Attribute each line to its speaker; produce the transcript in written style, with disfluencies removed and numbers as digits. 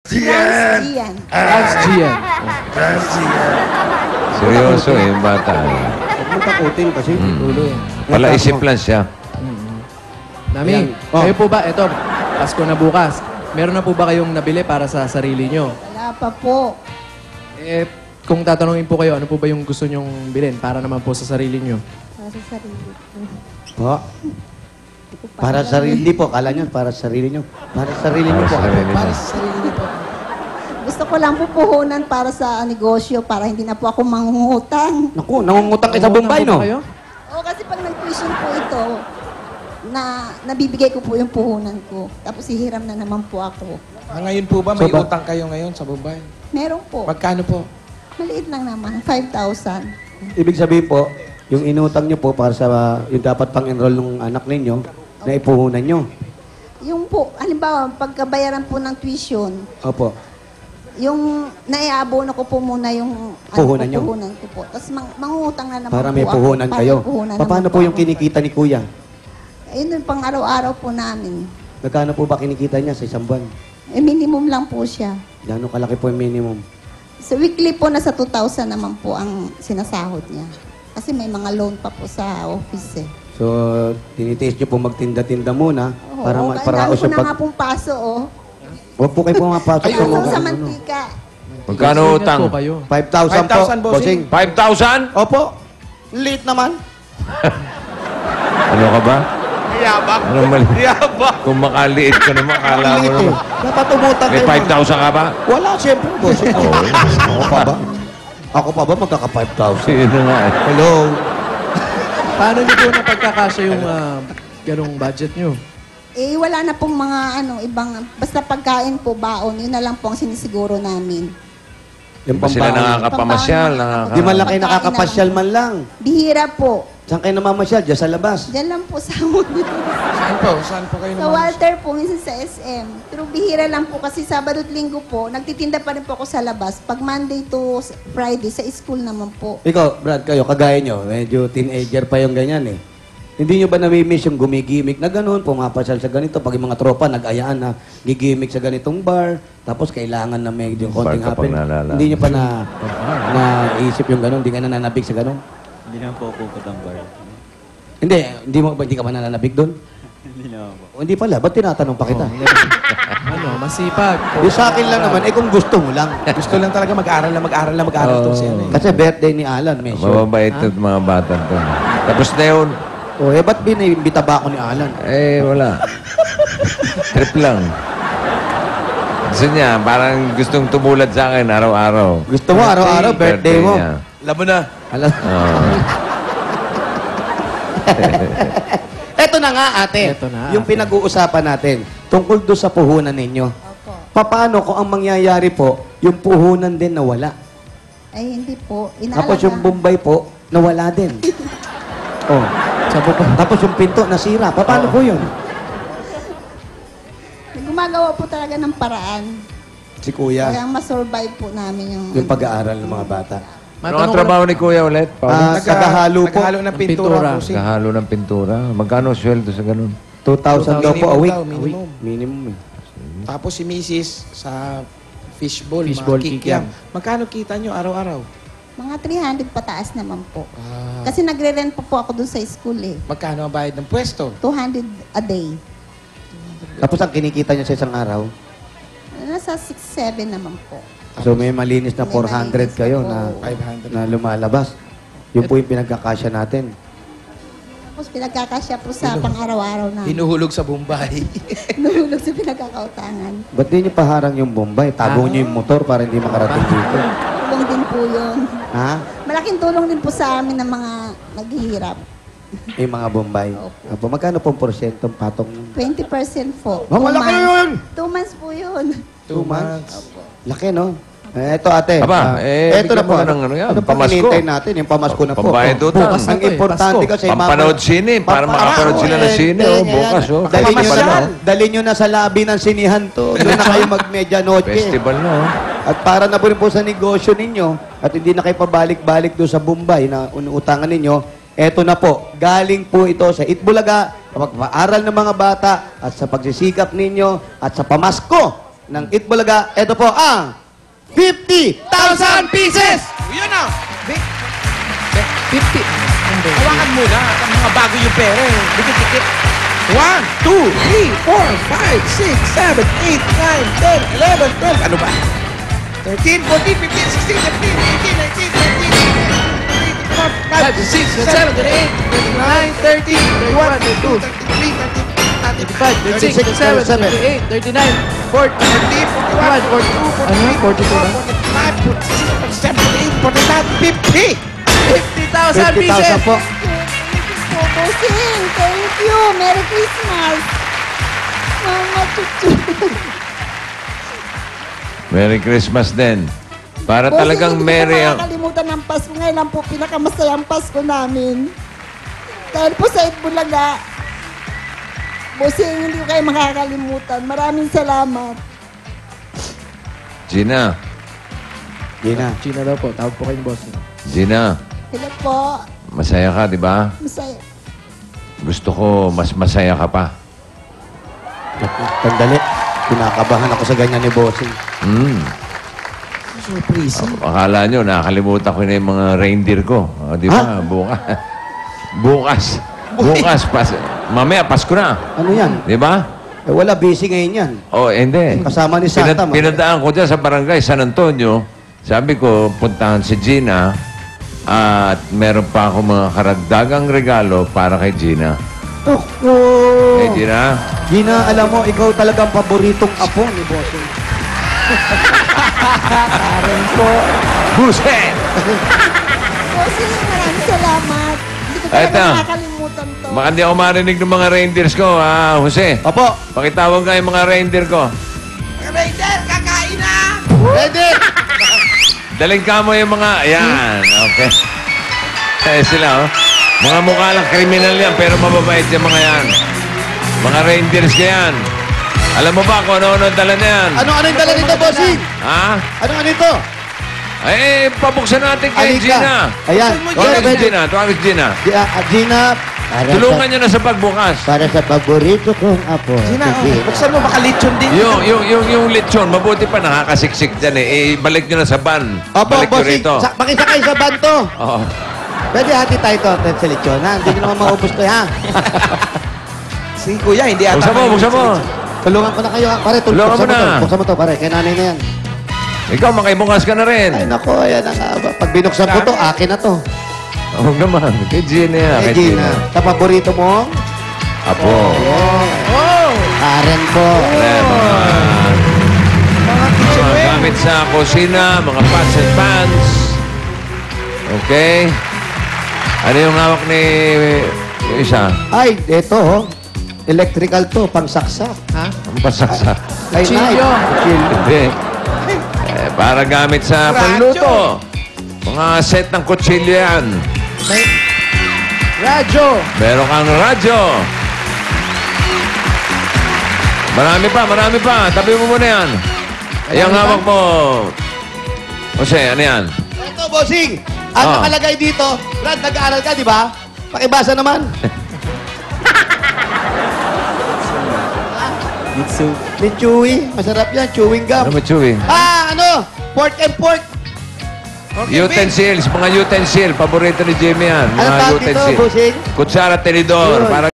Speaker 1: Gian!
Speaker 2: Gian.
Speaker 3: Lance Gian.
Speaker 1: Seryoso eh, yung bata.
Speaker 4: Huwag mo takutin kasi ulo eh.
Speaker 1: Pala isip lang siya.
Speaker 3: Nami,
Speaker 4: Oh.
Speaker 3: kayo po ba, ito, Pasko na bukas. Meron na po ba kayong nabili para sa sarili nyo?
Speaker 2: Wala pa po.
Speaker 3: Eh, kung tatanungin po kayo, ano po ba yung gusto nyong bilhin para naman po sa sarili nyo?
Speaker 2: Para sa sarili ko.
Speaker 4: Po.
Speaker 2: Hindi ko pa
Speaker 4: Para
Speaker 2: alam.
Speaker 4: sa sarili po. Kala nyo, para sa sarili nyo. Para sa sarili nyo
Speaker 1: Para
Speaker 4: po.
Speaker 1: sa sarili
Speaker 4: Para
Speaker 1: nyo.
Speaker 4: sa sarili nyo po.
Speaker 2: Gusto ko lang po puhunan para sa negosyo para hindi na po ako mangungutang.
Speaker 4: Naku, nangungutang kayo sa Bombay,
Speaker 3: Utang po
Speaker 4: no?
Speaker 3: ba kayo?
Speaker 2: O kasi pag nag-tuition po ito, nabibigay ko po yung puhunan ko. Tapos hihiram na naman po ako.
Speaker 5: Ngayon po ba, may
Speaker 4: So,
Speaker 5: utang kayo ngayon sa Bombay?
Speaker 2: Meron po.
Speaker 5: Magkano po?
Speaker 2: Maliit lang naman. 5,000.
Speaker 4: Ibig sabihin po, yung inutang nyo po para sa yung dapat pang-enroll ng anak ninyo, na ipuhunan nyo.
Speaker 2: Yung po, halimbawa, pagkabayaran po ng tuition,
Speaker 4: Opo.
Speaker 2: yung naiabono ko po muna yung
Speaker 4: Puhunan nyo?
Speaker 2: puhunan ko po. Tapos mangungutang na naman
Speaker 4: Para
Speaker 2: po
Speaker 4: may
Speaker 2: ako.
Speaker 4: puhunan
Speaker 2: Para
Speaker 4: kayo.
Speaker 2: may puhunan
Speaker 4: Paano
Speaker 2: naman
Speaker 4: po yung
Speaker 2: ako.
Speaker 4: kinikita ni Kuya?
Speaker 2: Ayun yung pang araw-araw po namin.
Speaker 4: Magkano po ba kinikita niya sa isang buwan?
Speaker 2: Eh, minimum lang po siya.
Speaker 4: Gano'ng kalaki po yung minimum?
Speaker 2: Sa weekly po, nasa 2,000 naman po ang sinasahod niya. Kasi may mga loan pa po sa office eh.
Speaker 4: So, tinitiis nyo po magtinda-tinda muna
Speaker 2: Oo,
Speaker 4: para
Speaker 2: kaya
Speaker 4: magparaos
Speaker 2: dami ko
Speaker 4: yung
Speaker 2: na nga
Speaker 4: pag...
Speaker 2: pong paso, oh.
Speaker 4: Huwag po kayo pumapasok sa
Speaker 2: Ayun,
Speaker 4: mga
Speaker 2: sa
Speaker 4: ano.
Speaker 2: mantika.
Speaker 1: Magkano
Speaker 3: Ingat
Speaker 1: utang?
Speaker 3: po kayo.
Speaker 4: 5,000 po,
Speaker 5: 5,000,
Speaker 4: bossing.
Speaker 1: 5,000?
Speaker 4: Opo. Late naman.
Speaker 1: Ano ka ba?
Speaker 5: Yabak.
Speaker 1: Ano mali?
Speaker 5: Yabak.
Speaker 1: Kung makaliit ka naman, akala mo
Speaker 4: Late eh.
Speaker 1: naman.
Speaker 4: Dapat umutang
Speaker 1: May
Speaker 4: kayo.
Speaker 1: 5,000 ka ba?
Speaker 4: Wala, siyempre, bossing. Ako pa ba? Ako pa ba magkaka-5,000?
Speaker 1: Sino nga eh.
Speaker 4: Hello?
Speaker 3: Paano nyo po napagkakasya yung ganong budget nyo?
Speaker 2: Eh, wala na pong mga ibang, basta pagkain po, baon, yun na lang po ang sinisiguro namin.
Speaker 4: Yung
Speaker 1: Ba sila
Speaker 4: pambaon.
Speaker 1: nakakapamasyal?
Speaker 4: Di man lang kayo nakakapasyal man lang.
Speaker 2: Bihira po.
Speaker 4: Saan kayo namamasyal? Diyan sa labas.
Speaker 2: Diyan lang po sa amin.
Speaker 5: Saan po? Saan po kayo
Speaker 2: Sa
Speaker 5: naman?
Speaker 2: Walter po, minsan sa SM. Pero bihira lang po kasi Sabado at Linggo po, nagtitinda pa rin po ako sa labas. Pag Monday to Friday, sa school naman po.
Speaker 4: Ikaw, Brad, kayo, kagaya nyo, medyo teenager pa yung ganyan eh. Hindi nyo ba namimiss yung gumigimik na gano'n, pumapasyal sa ganito, pag yung mga tropa nag-ayaan na gigimik sa ganitong bar, tapos kailangan na may yung
Speaker 1: Bar
Speaker 4: konting
Speaker 1: ka pang
Speaker 4: happen.
Speaker 1: nalala.
Speaker 4: Hindi nyo pa naisip yung gano'n, hindi ka nananabig sa gano'n?
Speaker 6: Hindi naman po ako katambar.
Speaker 4: Hindi ka ba nananabig doon?
Speaker 6: Hindi naman po.
Speaker 4: O, hindi pala, ba't tinatanong pa kita?
Speaker 3: Ano, masipag.
Speaker 4: Yung sa akin lang naman, kung gusto mo lang.
Speaker 5: Gusto lang talaga mag-aral to siya.
Speaker 4: Kasi birthday ni Alan, may show.
Speaker 1: Mababait at mga bata to. Tapos na yun.
Speaker 4: O, ba't binimbita ba ako ni Alan?
Speaker 1: Eh, wala. Trip lang. Gusto niya, parang gustong tumulad sa akin araw-araw.
Speaker 4: Gusto mo, araw-araw, birthday mo.
Speaker 1: niya.
Speaker 5: Alam mo na.
Speaker 4: Alam.
Speaker 1: Oo.
Speaker 4: Eto na nga, ate.
Speaker 3: Eto na,
Speaker 4: Yung
Speaker 3: ate.
Speaker 4: pinag-uusapan natin, tungkol doon sa puhunan ninyo.
Speaker 2: Opo.
Speaker 4: Paano kung ang mangyayari po, yung puhunan din nawala?
Speaker 2: Ay, hindi po.
Speaker 4: Tapos yung Bombay po, nawala din. oh. Tapos yung pinto, nasira. Paano po yun?
Speaker 2: Gumagawa po talaga ng paraan.
Speaker 4: Si Kuya,
Speaker 2: Kaya masurvive po namin
Speaker 4: yung pag-aaral ng mga bata.
Speaker 1: Ano ang trabaho ni Kuya ulit?
Speaker 4: Ah, naghahalo po.
Speaker 5: Naghahalo ng pintura.
Speaker 3: Pintura.
Speaker 5: Bossing.
Speaker 1: Kahalo ng pintura. Magkano sweldo sa ganun?
Speaker 4: 2,000 daw po a
Speaker 5: Minimum
Speaker 4: week.
Speaker 5: daw, minimum.
Speaker 4: Minimum eh.
Speaker 5: Tapos si Mrs. sa fishball,
Speaker 3: Fishball
Speaker 5: mga
Speaker 3: kikiam.
Speaker 5: kikiam. Magkano kita nyo araw-araw?
Speaker 2: Mga 300 pataas naman po.
Speaker 5: Ah,
Speaker 2: Kasi nagre-rent po ako doon sa school eh.
Speaker 5: magkano ang bayad ng pwesto?
Speaker 2: 200 a day.
Speaker 4: Tapos ang kinikita niya sa isang araw,
Speaker 2: Nasa 6-7 naman po.
Speaker 4: so may malinis na
Speaker 2: May
Speaker 4: 400
Speaker 2: malinis
Speaker 4: kayo
Speaker 2: po.
Speaker 4: na
Speaker 5: 500.
Speaker 4: na lumalabas. Yun po yung pinagkakasya natin.
Speaker 2: Tapos pinagkakasya po sa pang-araw-araw na.
Speaker 5: Hinuhulog sa Bombay.
Speaker 2: Nahulog sa pinagkakautangan.
Speaker 4: Ba't di niyo paharang yung Bombay? Tago niyo yung motor para hindi makarating dito.
Speaker 2: Tulong din po yun.
Speaker 4: Ha?
Speaker 2: Malaking tulong din po sa amin ng mga naghihirap.
Speaker 4: Yung mga Bombay. Apo, magkano pong porsyentong patong?
Speaker 2: 20% po.
Speaker 4: Oh, malaki yun!
Speaker 2: 2 months po yun.
Speaker 5: 2 months.
Speaker 4: Laki, no? Eto, ate.
Speaker 1: Aba,
Speaker 4: eto
Speaker 1: bigyan mo na ng ano yan,
Speaker 4: Ano pang
Speaker 1: pamasko.
Speaker 4: hinihintay natin? Yung pamasko na po.
Speaker 1: Pambayad
Speaker 4: Oh,
Speaker 1: utang.
Speaker 3: Bukas na
Speaker 4: Ang
Speaker 3: to eh,
Speaker 4: importante
Speaker 3: Pasko.
Speaker 4: kasi...
Speaker 1: Pampanood sine, para makapanood sila ng sine. Oh, bukas, oh.
Speaker 4: Dali nyo
Speaker 1: Festival
Speaker 4: na,
Speaker 1: na, oh.
Speaker 4: dali nyo na sa labi ng sinihan to. Doon na kayo mag-medianoche.
Speaker 1: Festival na, oh.
Speaker 4: At para na po rin po sa negosyo ninyo, at hindi na kayo pabalik-balik doon sa Bombay na unuutangan ninyo, eto na po, galing po ito sa Itbulaga, sa pag-aaral ng mga bata, at sa pagsisikap ninyo, at sa pamasko ng Itbulaga. Ito po ang 50,000 pieces!
Speaker 5: Yun na!
Speaker 3: 50.
Speaker 5: Hawakan muna. Ang mga bago yung pera eh. Dikit-dikit. 1, 2, 3, 4, 5, 6, 7, 8, 9, 10, 11, 12. Ano ba? 13, 14, 15, 16, 17, 18, 19, 20, 21,
Speaker 3: 5, 6, 7, 8, 39, 30, 31, 32, 35, 36, 37, 38, 39, 40, 41, 42,
Speaker 5: 45, 46, 47, 50!
Speaker 3: 50,000
Speaker 4: 50,000
Speaker 3: pieces!
Speaker 4: po.
Speaker 2: Po, bossing. Thank you. Merry Christmas. Mama Chuchu.
Speaker 1: Merry Christmas din. Para
Speaker 2: Bossing,
Speaker 1: talagang
Speaker 2: hindi
Speaker 1: merry
Speaker 2: ko
Speaker 1: ang...
Speaker 2: makakalimutan ng Pasko. Ngayon lang po pinakamasayang Pasko namin. Dahil po sa Itbulaga. Bossing, hindi ko kayo makakalimutan. Maraming salamat.
Speaker 1: Gina,
Speaker 3: China daw po. Tawag po kayong boss.
Speaker 1: Gina,
Speaker 2: Hello po.
Speaker 1: masaya ka, di ba?
Speaker 2: Masaya.
Speaker 1: Gusto ko mas masaya ka pa.
Speaker 4: Tandali. Kinakabahan ako sa ganyan ni Bossing.
Speaker 5: Surprise.
Speaker 1: Akala nyo, nakakalimutan ko na yung mga reindeer ko. O, di ba? Bukas. Bukas. Mamaya, Pasko na.
Speaker 4: Ano yan?
Speaker 1: Di ba?
Speaker 4: Eh, wala, busy ngayon yan.
Speaker 1: Oh, hindi.
Speaker 4: Kasama ni Santa.
Speaker 1: Pinadaan ko dyan sa barangay San Antonio. Sabi ko, puntahan si Gina. At meron pa ako mga karagdagang regalo para kay Gina.
Speaker 4: Toko!
Speaker 1: Hey, Gina.
Speaker 4: Gina, alam mo, ikaw talagang paboritong apo ni Bossing. Karen po.
Speaker 1: Buset!
Speaker 2: Bossing, maraming salamat. Hindi ko
Speaker 1: Eto.
Speaker 2: talaga makakalimutan to.
Speaker 1: Baka di ako marinig ng mga reindeers ko, ha, Jose?
Speaker 4: Opo.
Speaker 1: Pakitawag nga yung mga reindeer ko.
Speaker 5: Raider, kakain na!
Speaker 4: Ready?
Speaker 1: Daling ka mo yung mga... Ayan, okay. Eh, sila, oh. Mga mukha lang kriminal yan, pero mababait yung mga yan. Mga reindeers ka yan. Alam mo ba kung ano-ano ang dala na yan?
Speaker 4: Ano yung dala nito, Bossing?
Speaker 1: Ha?
Speaker 4: Ano ito?
Speaker 1: Eh, pabuksan natin kay
Speaker 4: Alika.
Speaker 1: Gina.
Speaker 4: Ayan.
Speaker 1: Tuwagin si Gina, tuwagin si Gina.
Speaker 4: Gina,
Speaker 1: Tulungan nyo na sa pagbukas.
Speaker 7: Para sa paborito kong apo.
Speaker 5: Gina,
Speaker 7: si Gina.
Speaker 5: buksan mo, baka lechon din.
Speaker 1: Yung lechon, mabuti pa nakakasiksik dyan eh. Balik nyo na sa van.
Speaker 4: Opo,
Speaker 1: Balik nyo
Speaker 4: Bossing.
Speaker 1: rito.
Speaker 4: Makisakay sa banto.
Speaker 1: Oo.
Speaker 4: Pwede hati tayo ito sa lechon, ha? Hindi nyo naman maubos to, ha?
Speaker 5: Si Kuya, hindi ata.
Speaker 1: Buksan mo, buksan mo.
Speaker 4: Tulungan ko na kayo, ha? Pare,
Speaker 1: Tulungan mo na.
Speaker 4: Buksan mo to, pare. Kay nanay na yan.
Speaker 1: Ikaw, makibukas ka na rin.
Speaker 4: Ay, nako, ayan na nga ba. Pag binuksan ko to, akin na to.
Speaker 1: Oo naman. Kay Gina yan.
Speaker 4: Kay Gina. Sa paborito mo?
Speaker 1: Apo.
Speaker 5: Oh!
Speaker 7: Karen po.
Speaker 1: Mga gamit sa kusina, mga pots and pans. Okay. Ano yung hawak ni yung isa?
Speaker 4: Ay, eto, oh. Electrical to, pang saksak.
Speaker 3: Ha?
Speaker 1: Ang pasaksa.
Speaker 4: Kay
Speaker 3: Kutsilyo.
Speaker 4: Knife. Kutsilyo.
Speaker 1: Hindi. Para gamit sa panluto. Mga set ng kutsilyo yan.
Speaker 3: May radyo.
Speaker 1: Meron kang radyo. Marami pa. Tabi mo muna yan. Ayang hawak mo. Jose, ano yan?
Speaker 4: Eto, Bossing. Ang
Speaker 1: Ah.
Speaker 4: nakalagay dito, Brad, nag-aaral ka, di ba? Pakibasa naman. Ni Chewy. Masarap yan, chewing gum.
Speaker 1: Ano mo, Chewy?
Speaker 4: Pork and pork.
Speaker 1: Utensils, mga utensil. Paborito ni Jimmy yan.
Speaker 4: Ano
Speaker 1: Mga
Speaker 4: tawag dito,
Speaker 1: utensil.
Speaker 4: Bossing?
Speaker 1: Kutsara, tenidor.
Speaker 4: Yun.
Speaker 1: Para